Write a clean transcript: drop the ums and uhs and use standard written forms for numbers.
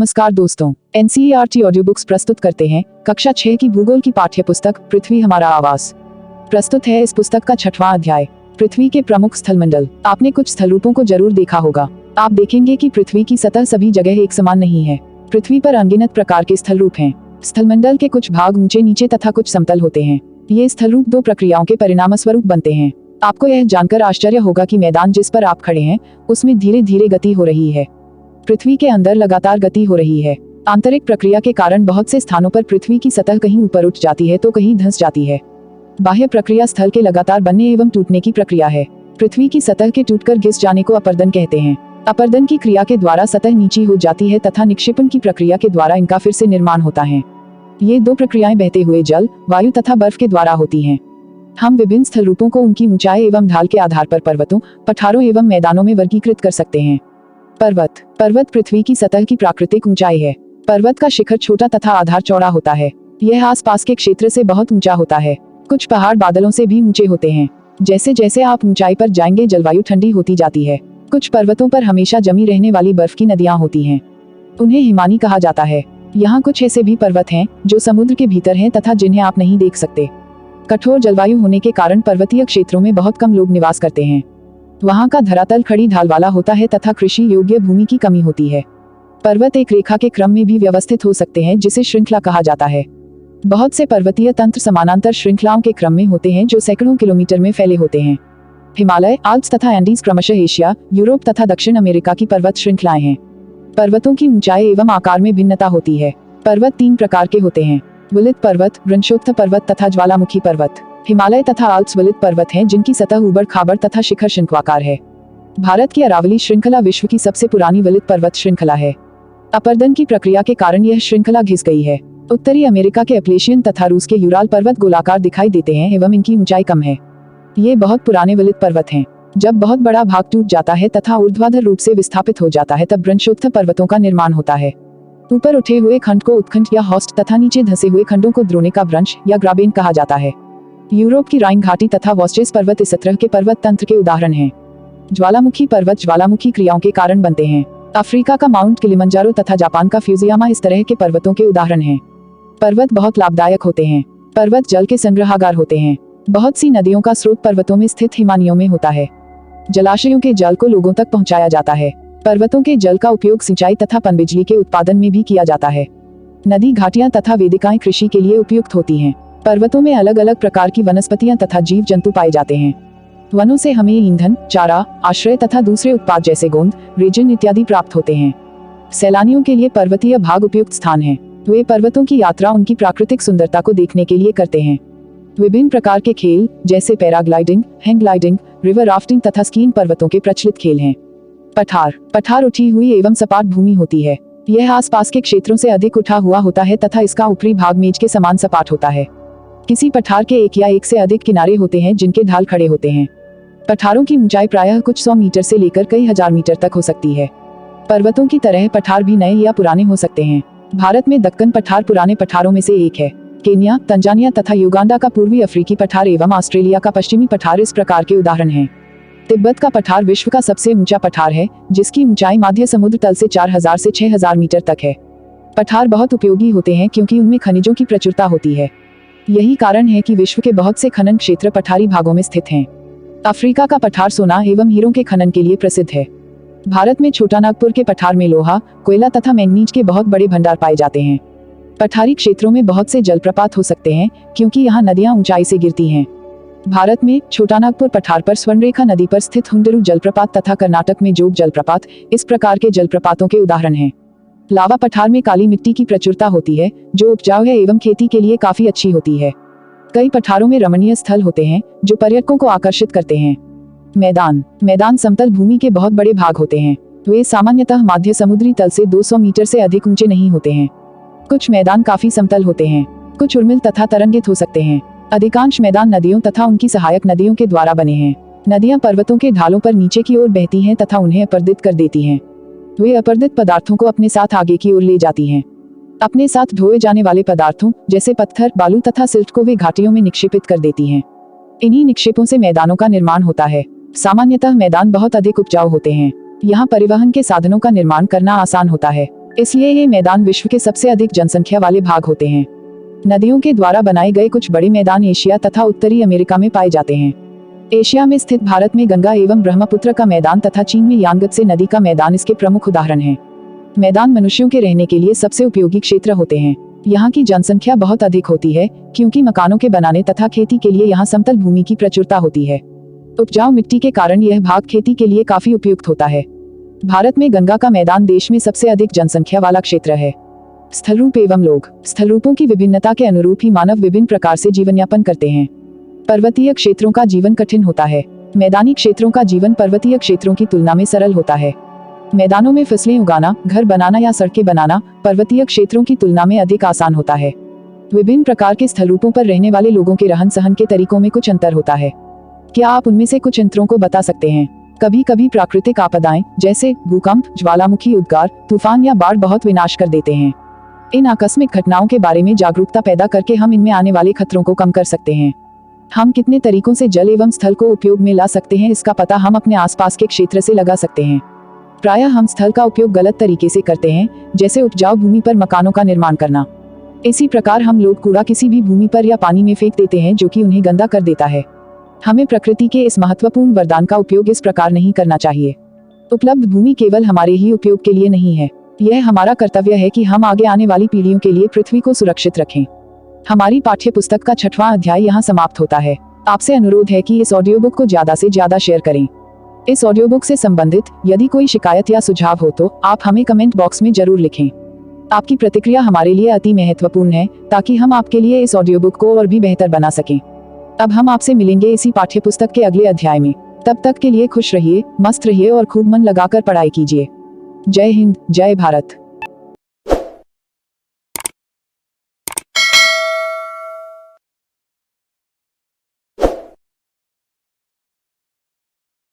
नमस्कार दोस्तों, NCERT audio books प्रस्तुत करते हैं कक्षा 6 की भूगोल की पाठ्य पुस्तक पृथ्वी हमारा आवास। प्रस्तुत है इस पुस्तक का 6वां अध्याय, पृथ्वी के प्रमुख स्थलमंडल। आपने कुछ स्थलरूपों को जरूर देखा होगा। आप देखेंगे कि पृथ्वी की सतह सभी जगह एक समान नहीं है। पृथ्वी पर अनगिनत प्रकार के स्थलरूप हैं। स्थलमंडल के कुछ भाग ऊंचे नीचे तथा कुछ समतल होते हैं। ये स्थलरूप दो प्रक्रियाओं के परिणामस्वरूप बनते हैं। आपको यह जानकर आश्चर्य होगा कि मैदान जिस पर आप खड़े हैं उसमें धीरे धीरे गति हो रही है। पृथ्वी के अंदर लगातार गति हो रही है। आंतरिक प्रक्रिया के कारण बहुत से स्थानों पर पृथ्वी की सतह कहीं ऊपर उठ जाती है तो कहीं धंस जाती है। बाह्य प्रक्रिया स्थल के लगातार बनने एवं टूटने की प्रक्रिया है। पृथ्वी की सतह के टूटकर घिस जाने को अपर्दन कहते हैं। अपर्दन की क्रिया के द्वारा सतह नीची हो जाती है तथा निक्षेपण की प्रक्रिया के द्वारा इनका फिर से निर्माण होता है। ये दो प्रक्रियाएं बहते हुए जल, वायु तथा बर्फ के द्वारा होती हैं। हम विभिन्न स्थल रूपों को उनकी ऊंचाई एवं ढाल के आधार पर पर्वतों, पठारों एवं मैदानों में वर्गीकृत कर सकते हैं। पर्वत पृथ्वी की सतह की प्राकृतिक ऊंचाई है। पर्वत का शिखर छोटा तथा आधार चौड़ा होता है। यह आसपास के क्षेत्र से बहुत ऊंचा होता है। कुछ पहाड़ बादलों से भी ऊंचे होते हैं। जैसे जैसे आप ऊंचाई पर जाएंगे जलवायु ठंडी होती जाती है। कुछ पर्वतों पर हमेशा जमी रहने वाली बर्फ की नदियां होती हैं। उन्हें हिमानी कहा जाता है। यहाँ कुछ ऐसे भी पर्वत हैं जो समुद्र के भीतर हैं तथा जिन्हें आप नहीं देख सकते। कठोर जलवायु होने के कारण पर्वतीय क्षेत्रों में बहुत कम लोग निवास करते हैं। वहाँ का धरातल खड़ी ढाल वाला होता है तथा कृषि योग्य भूमि की कमी होती है। पर्वत एक रेखा के क्रम में भी व्यवस्थित हो सकते हैं जिसे श्रृंखला कहा जाता है। बहुत से पर्वतीय तंत्र समानांतर श्रृंखलाओं के क्रम में होते हैं जो सैकड़ों किलोमीटर में फैले होते हैं। हिमालय, आल्प्स तथा एंडीज क्रमशः एशिया, यूरोप तथा दक्षिण अमेरिका की पर्वत श्रृंखलाएं हैं। पर्वतों की ऊंचाई एवं आकार में भिन्नता होती है। पर्वत 3 प्रकार के होते हैं: विलित पर्वत, वृंशोत्थ पर्वत तथा ज्वालामुखी पर्वत। हिमालय तथा आल्प्स विलित पर्वत हैं जिनकी सतह ऊबड़ खाबड़ तथा शिखर शंक्वाकार है। भारत की अरावली श्रृंखला विश्व की सबसे पुरानी विलित पर्वत श्रृंखला है। अपर्दन की प्रक्रिया के कारण यह श्रृंखला घिस गई है। उत्तरी अमेरिका के एप्लेशियन तथा रूस के यूराल पर्वत गोलाकार दिखाई देते हैं एवं इनकी ऊंचाई कम है। ये बहुत पुराने विलित पर्वत हैं। जब बहुत बड़ा भाग टूट जाता है तथा ऊर्ध्वाधर रूप से विस्थापित हो जाता है तब वृंशोत्थ पर्वतों का निर्माण होता है। ऊपर उठे हुए खंड को उत्खंड या हॉस्ट तथा नीचे धंसे हुए खंडों को द्रोणिका वृंश या ग्राबेन कहा जाता है। यूरोप की राइन घाटी तथा वॉस्टेस पर्वत इस तरह के पर्वत तंत्र के उदाहरण हैं। ज्वालामुखी पर्वत ज्वालामुखी क्रियाओं के कारण बनते हैं। अफ्रीका का माउंट किलिमंजारो तथा जापान का फ्यूजियामा इस तरह के पर्वतों के उदाहरण हैं। पर्वत बहुत लाभदायक होते हैं। पर्वत जल के संग्रहागार होते हैं। बहुत सी नदियों का स्रोत पर्वतों में स्थित हिमानियों में होता है। जलाशयों के जल को लोगों तक पहुंचाया जाता है। पर्वतों के जल का उपयोग सिंचाई तथा पनबिजली के उत्पादन में भी किया जाता है। नदी, घाटियां तथा वेदिकाएं कृषि के लिए उपयुक्त होती हैं। पर्वतों में अलग अलग प्रकार की वनस्पतियां तथा जीव जंतु पाए जाते हैं। वनों से हमें ईंधन, चारा, आश्रय तथा दूसरे उत्पाद जैसे गोंद, रेजिन इत्यादि प्राप्त होते हैं। सैलानियों के लिए पर्वतीय भाग उपयुक्त स्थान है। वे पर्वतों की यात्रा उनकी प्राकृतिक सुंदरता को देखने के लिए करते हैं। विभिन्न प्रकार के खेल जैसे हैंग ग्लाइडिंग, रिवर राफ्टिंग तथा स्कीइंग पर्वतों के प्रचलित खेल हैं। पठार उठी हुई एवं सपाट भूमि होती है। यह आसपास के क्षेत्रों से अधिक उठा हुआ होता है तथा इसका ऊपरी भाग मेज के समान सपाट होता है। किसी पठार के एक या एक से अधिक किनारे होते हैं जिनके ढाल खड़े होते हैं। पठारों की ऊंचाई प्रायः कुछ 100 मीटर से लेकर कई हजार मीटर तक हो सकती है। पर्वतों की तरह पठार भी नए या पुराने हो सकते हैं। भारत में दक्कन पठार पुराने पठारों में से एक है। केन्या, तंजानिया तथा युगांडा का पूर्वी अफ्रीकी पठार एवं ऑस्ट्रेलिया का पश्चिमी पठार इस प्रकार के उदाहरण हैं। तिब्बत का पठार विश्व का सबसे ऊंचा पठार है जिसकी ऊंचाई माध्य समुद्र तल से 4000 से 6000 मीटर तक है। पठार बहुत उपयोगी होते हैं क्योंकि उनमें खनिजों की प्रचुरता होती है। यही कारण है कि विश्व के बहुत से खनन क्षेत्र पठारी भागों में स्थित हैं। अफ्रीका का पठार सोना एवं हीरों के खनन के लिए प्रसिद्ध है। भारत में छोटानागपुर के पठार में लोहा, कोयला तथा मैंगनीज के बहुत बड़े भंडार पाए जाते हैं। पठारी क्षेत्रों में बहुत से जलप्रपात हो सकते हैं क्योंकि यहाँ नदियाँ ऊंचाई से गिरती हैं। भारत में छोटानागपुर पठार पर स्वर्णरेखा नदी पर स्थित हुंडरू जलप्रपात तथा कर्नाटक में जोग जलप्रपात इस प्रकार के जलप्रपातों के उदाहरण हैं। लावा पठार में काली मिट्टी की प्रचुरता होती है जो उपजाऊ है एवं खेती के लिए काफी अच्छी होती है। कई पठारों में रमणीय स्थल होते हैं जो पर्यटकों को आकर्षित करते हैं। मैदान समतल भूमि के बहुत बड़े भाग होते हैं। वे सामान्यतः माध्य समुद्री तल से 200 मीटर से अधिक ऊंचे नहीं होते हैं। कुछ मैदान काफी समतल होते हैं, कुछ उर्मिल तथा तरंगित हो सकते हैं। अधिकांश मैदान नदियों तथा उनकी सहायक नदियों के द्वारा बने हैं। नदियां पर्वतों के ढालों पर नीचे की ओर बहती हैं तथा उन्हें अपर्दित कर देती हैं। वे अपर्दित पदार्थों को अपने साथ आगे की ओर ले जाती हैं। अपने साथ ढोए जाने वाले पदार्थों जैसे पत्थर, बालू तथा सिल्ट को वे घाटियों में निक्षेपित कर देती हैं। इन्हीं निक्षेपों से मैदानों का निर्माण होता है। सामान्यतः मैदान बहुत अधिक उपजाऊ होते हैं। यहाँ परिवहन के साधनों का निर्माण करना आसान होता है। इसलिए ये मैदान विश्व के सबसे अधिक जनसंख्या वाले भाग होते हैं। नदियों के द्वारा बनाए गए कुछ बड़े मैदान एशिया तथा उत्तरी अमेरिका में पाए जाते हैं। एशिया में स्थित भारत में गंगा एवं ब्रह्मपुत्र का मैदान तथा चीन में यांगत्से नदी का मैदान इसके प्रमुख उदाहरण हैं। मैदान मनुष्यों के रहने के लिए सबसे उपयोगी क्षेत्र होते हैं। यहाँ की जनसंख्या बहुत अधिक होती है क्योंकि मकानों के बनाने तथा खेती के लिए यहाँ समतल भूमि की प्रचुरता होती है। उपजाऊ मिट्टी के कारण यह भाग खेती के लिए काफी उपयुक्त होता है। भारत में गंगा का मैदान देश में सबसे अधिक जनसंख्या वाला क्षेत्र है। स्थलरूप एवं लोग। स्थलरूपों की विभिन्नता के अनुरूप ही मानव विभिन्न प्रकार से जीवन यापन करते हैं। पर्वतीय क्षेत्रों का जीवन कठिन होता है। मैदानी क्षेत्रों का जीवन पर्वतीय क्षेत्रों की तुलना में सरल होता है। मैदानों में फसलें उगाना, घर बनाना या सड़कें बनाना पर्वतीय क्षेत्रों की तुलना में अधिक आसान होता है। विभिन्न प्रकार के स्थलरूपों पर रहने वाले लोगों के रहन सहन के तरीकों में कुछ अंतर होता है। क्या आप उनमें से कुछ अंतरों को बता सकते हैं? कभी कभी प्राकृतिक आपदाएं जैसे भूकंप, ज्वालामुखी उद्गार, तूफान या बाढ़ बहुत विनाश कर देते हैं। इन आकस्मिक घटनाओं के बारे में जागरूकता पैदा करके हम इनमें आने वाले खतरों को कम कर सकते हैं। हम कितने तरीकों से जल एवं स्थल को उपयोग में ला सकते हैं, इसका पता हम अपने आसपास के क्षेत्र से लगा सकते हैं। प्रायः हम स्थल का उपयोग गलत तरीके से करते हैं, जैसे उपजाऊ भूमि पर मकानों का निर्माण करना। इसी प्रकार हम लोग कूड़ा किसी भी भूमि पर या पानी में फेंक देते हैं, जो कि उन्हें गंदा कर देता है। हमें प्रकृति के इस महत्वपूर्ण वरदान का उपयोग इस प्रकार नहीं करना चाहिए। उपलब्ध भूमि केवल हमारे ही उपयोग के लिए नहीं है। यह हमारा कर्तव्य है कि हम आगे आने वाली पीढ़ियों के लिए पृथ्वी को सुरक्षित रखें। हमारी पाठ्य पुस्तक का 6वां अध्याय यहाँ समाप्त होता है। आपसे अनुरोध है कि इस ऑडियो बुक को ज्यादा से ज्यादा शेयर करें। इस ऑडियो बुक से संबंधित यदि कोई शिकायत या सुझाव हो तो आप हमें कमेंट बॉक्स में जरूर लिखें। आपकी प्रतिक्रिया हमारे लिए अति महत्वपूर्ण है, ताकि हम आपके लिए इस ऑडियो बुक को और भी बेहतर बना सकें। अब हम आपसे मिलेंगे इसी पाठ्य पुस्तक के अगले अध्याय में। तब तक के लिए खुश रहिए, मस्त रहिए और खूब मन लगाकर पढ़ाई कीजिए। जय हिंद, जय भारत।